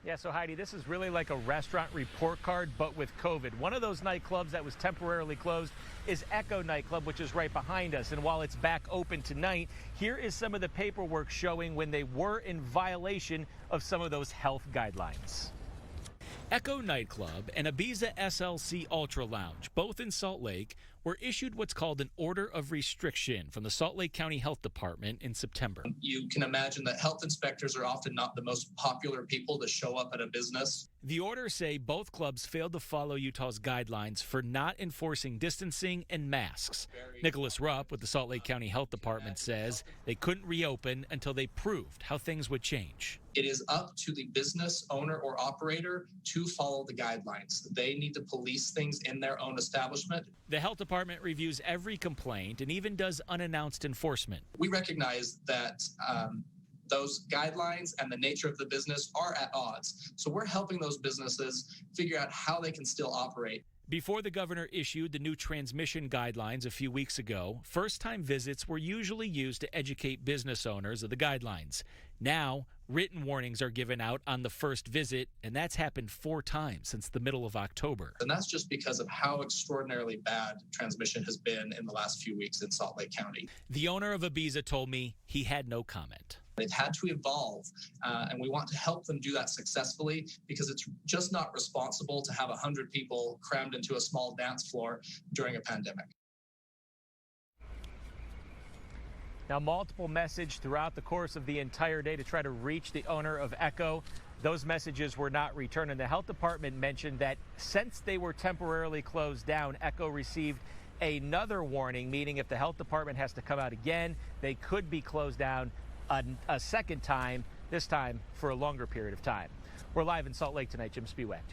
Yeah, so Heidi, this is really like a restaurant report card, but with COVID. One of those nightclubs that was temporarily closed is Echo Nightclub, which is right behind us. And while it's back open tonight, here is some of the paperwork showing when they were in violation of some of those health guidelines. Echo Nightclub and Ibiza SLC Ultra Lounge, both in Salt Lake, were issued what's called an order of restriction from the Salt Lake County Health Department in September. You can imagine that health inspectors are often not the most popular people to show up at a business. The orders say both clubs failed to follow Utah's guidelines for not enforcing distancing and masks. Nicholas Rupp with the Salt Lake County Health Department says they couldn't reopen until they proved how things would change. It is up to the business owner or operator to follow the guidelines. They need to police things in their own establishment. The health department reviews every complaint and even does unannounced enforcement. We recognize that those guidelines and the nature of the business are at odds. So we're helping those businesses figure out how they can still operate. Before the governor issued the new transmission guidelines a few weeks ago, first-time visits were usually used to educate business owners of the guidelines. Now, written warnings are given out on the first visit, and that's happened 4 times since the middle of October. And that's just because of how extraordinarily bad transmission has been in the last few weeks in Salt Lake County. The owner of Ibiza told me he had no comment. They've had to evolve, and we want to help them do that successfully because it's just not responsible to have 100 people crammed into a small dance floor during a pandemic. Now, multiple messages throughout the course of the entire day to try to reach the owner of Echo. Those messages were not returned, and the health department mentioned that since they were temporarily closed down, Echo received another warning, meaning if the health department has to come out again, they could be closed down a second time, this time for a longer period of time. We're live in Salt Lake tonight. Jim Spiewak.